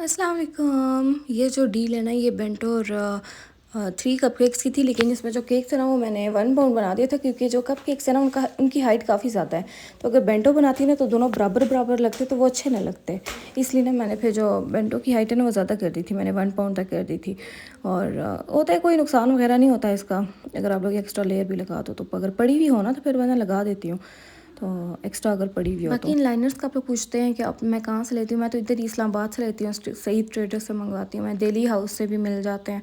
अस्सलाम वालेकुम। ये जो डील है ना, ये बेंटो और 3 कपकेक्स की थी, लेकिन इसमें जो केक था ना वो मैंने 1 पाउंड बना दिया था, क्योंकि जो कपकेक्स है ना उनकी हाइट काफ़ी ज़्यादा है। तो अगर बेंटो बनाती ना तो दोनों बराबर बराबर लगते तो वो अच्छे ना लगते। इसलिए ना मैंने फिर जो बेंटो की हाइट है ना वो ज़्यादा कर दी थी, मैंने 1 पाउंड तक कर दी थी। और होता है, कोई नुकसान वगैरह नहीं होता इसका, अगर आप लोग एक्स्ट्रा लेयर भी लगा दो। तो अगर पड़ी हुई हो ना तो फिर मैं लगा देती हूँ, तो एक्स्ट्रा अगर पड़ी हुई हो। बाकी इन लाइनर्स का आप लोग पूछते हैं कि अब मैं कहाँ से लेती हूँ, मैं तो इधर इस्लामाबाद से लेती हूँ, सईद ट्रेडर से मंगवाती हूँ। मैं दिल्ली हाउस से भी मिल जाते हैं,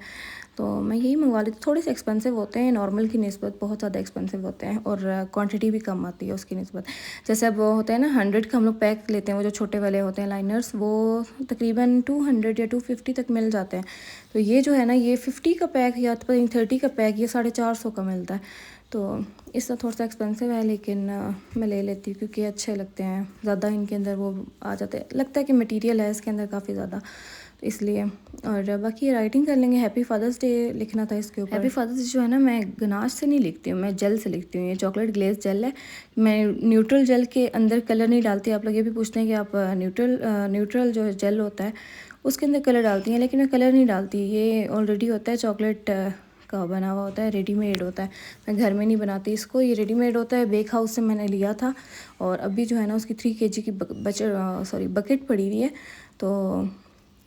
तो मैं यही मंगवा लेती हूँ। थोड़े से एक्सपेंसिव होते हैं नॉर्मल की निस्बत, बहुत ज़्यादा एक्सपेंसिव होते हैं, और क्वांटिटी भी कम आती है उसकी निस्बत। जैसे अब वो होता है ना 100 का हम लोग पैक लेते हैं, वो जो छोटे वाले होते हैं लाइनर्स, वो तकरीबन 200 या 250 तक मिल जाते हैं। तो ये जो है ना, ये 50 का पैक या पता नहीं 30 का पैक, ये 450 का मिलता है। तो इसका थोड़ा सा एक्सपेंसिव है, लेकिन मैं ले लेती हूँ क्योंकि अच्छे लगते हैं ज़्यादा। इनके अंदर वो आ जाते हैं, लगता है कि मटेरियल है इसके अंदर काफ़ी ज़्यादा, तो इसलिए। और बाकी राइटिंग कर लेंगे, हैप्पी फादर्स डे लिखना था इसके ऊपर। हैप्पी फादर्स डे जो है ना, मैं गनाश से नहीं लिखती हूँ, मैं जेल से लिखती हूँ। ये चॉकलेट ग्लेज जेल है। मैं न्यूट्रल जेल के अंदर कलर नहीं डालती। आप लोग ये भी पूछते हैं कि आप न्यूट्रल जो जेल होता है उसके अंदर कलर डालती हैं, लेकिन मैं कलर नहीं डालती। ये ऑलरेडी होता है, चॉकलेट का बना हुआ होता है, रेडीमेड होता है। मैं घर में नहीं बनाती इसको, ये रेडीमेड होता है, बेक हाउस से मैंने लिया था। और अभी जो है ना उसकी 3 kg की बकेट पड़ी हुई है। तो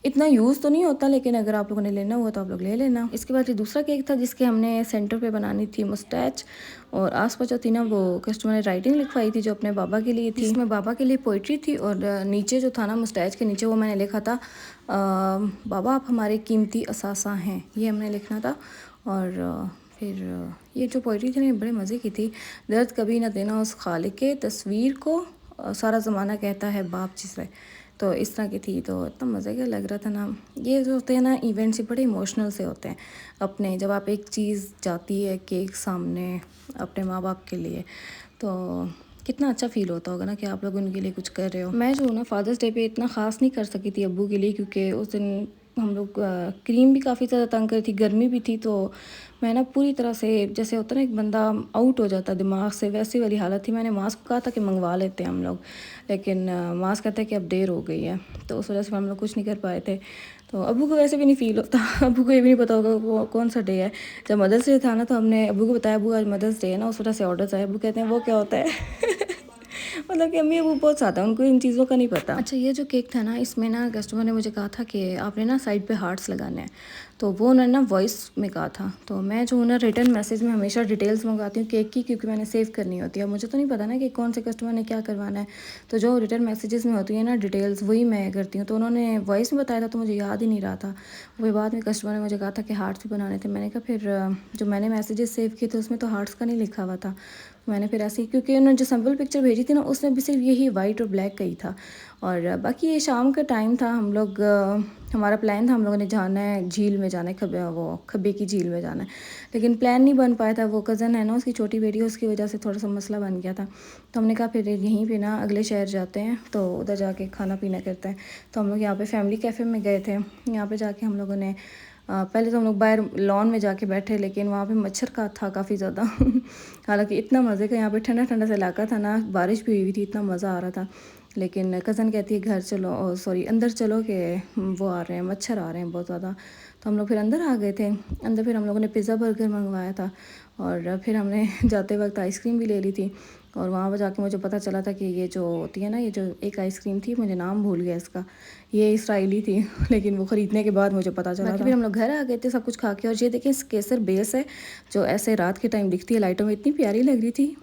इतना यूज़ तो नहीं होता, लेकिन अगर आप लोगों ने लेना हुआ तो आप लोग ले लेना। इसके बाद ये दूसरा केक था जिसके हमने सेंटर पे बनानी थी मुस्टैच, और आस-पास जो थी ना वो कस्टमर ने राइटिंग लिखवाई थी जो अपने बाबा के लिए थी। इसमें बाबा के लिए पोइट्री थी, और नीचे जो था ना मुस्टैच के नीचे, वो मैंने लिखा था बाबा आप हमारे कीमती असासा हैं, ये हमने लिखना था। और फिर ये जो पोइट्री थी ना, ये बड़े मज़े की थी। दर्द कभी ना देना उस खालिक के तस्वीर को, सारा ज़माना कहता है बाप जिसे। तो इस तरह की थी, तो इतना मज़े का लग रहा था ना। ये जो होते हैं ना इवेंट्स, ये बड़े इमोशनल से होते हैं अपने, जब आप एक चीज़ जाती है केक सामने अपने माँ बाप के लिए, तो कितना अच्छा फ़ील होता होगा ना कि आप लोग उनके लिए कुछ कर रहे हो। मैं जो हूँ ना फादर्स डे पे इतना ख़ास नहीं कर सकी थी अब्बू के लिए, क्योंकि उस दिन हम लोग क्रीम भी काफ़ी ज़्यादा तंग करी थी, गर्मी भी थी। तो मैं ना पूरी तरह से, जैसे होता है ना एक बंदा आउट हो जाता है दिमाग से, वैसी वाली हालत थी। मैंने मास्क को कहा था कि मंगवा लेते हैं हम लोग, लेकिन मास्क कहता है कि अब देर हो गई है, तो उस वजह से हम लोग कुछ नहीं कर पाए थे। तो अब्बू को वैसे भी नहीं फ़ील होता अब्बू को ये भी नहीं पता होगा वो कौन सा डे है। जब मदर्स डे था ना, तो हमने अब्बू को बताया, अब्बू आज मदर्स डे है ना, उस वजह से ऑर्डर्स आए। अब्बू कहते हैं वो क्या होता है मतलब कि अम्मी वो बहुत ज़्यादा, उनको इन चीज़ों का नहीं पता। अच्छा, ये जो केक था ना, इसमें ना कस्टमर ने मुझे कहा था कि आपने ना साइड पे हार्ट्स लगाने हैं, तो वो उन्होंने ना वॉइस में कहा था। तो मैं जो ना रिटर्न मैसेज में हमेशा डिटेल्स मंगवाती हूँ केक की, क्योंकि मैंने सेव करनी होती है। मुझे तो नहीं पता ना कि कौन से कस्टमर ने क्या करवाना है, तो जो रिटर्न मैसेजेस में होती है ना डिटेल्स, वही मैं करती हूँ। तो उन्होंने वॉइस में बताया था, तो मुझे याद ही नहीं रहा था। वही बाद में कस्टमर ने मुझे कहा था कि हार्ट्स भी बनाने थे। मैंने कहा फिर जो मैंने मैसेजेस सेव किए थे उसमें तो हार्ट्स का नहीं लिखा हुआ था। मैंने फिर ऐसे ही, क्योंकि उन्होंने जो सैम्पल पिक्चर भेजी थी ना उसमें भी सिर्फ यही वाइट और ब्लैक का ही था। और बाकी ये शाम का टाइम था, हम लोग हमारा प्लान था, हम लोगों ने जाना है झील में, जाना है खब्बे की झील में जाना है, लेकिन प्लान नहीं बन पाया था। वो कज़न है ना, उसकी छोटी बेटी है, उसकी वजह से थोड़ा सा मसला बन गया था। तो हमने कहा फिर यहीं पे ना अगले शहर जाते हैं, तो उधर जाके खाना पीना करते हैं। तो हम लोग यहाँ पे फैमिली कैफ़े में गए थे। यहाँ पे जाके हम लोगों ने पहले तो हम लोग बाहर लॉन में जाके बैठे, लेकिन वहाँ पे मच्छर का था काफ़ी ज़्यादा हालांकि इतना मज़े का यहाँ पे ठंडा ठंडा सा इलाका था ना, बारिश भी हुई थी, इतना मज़ा आ रहा था। लेकिन कज़न कहती है घर चलो, सॉरी अंदर चलो कि वो आ रहे हैं, मच्छर आ रहे हैं बहुत ज़्यादा। तो हम लोग फिर अंदर आ गए थे। अंदर फिर हम लोगों ने पिज़्ज़ा बर्गर मंगवाया था, और फिर हमने जाते वक्त आइसक्रीम भी ले ली थी। और वहाँ पर जाके मुझे पता चला था कि ये जो होती है ना, ये जो एक आइसक्रीम थी, मुझे नाम भूल गया इसका, ये इसराइली थी लेकिन वो ख़रीदने के बाद मुझे पता चला था। फिर हम लोग घर आ गए थे सब कुछ खा के। और ये देखें केसर बेस है, जो ऐसे रात के टाइम दिखती है लाइटों में, इतनी प्यारी लग रही थी।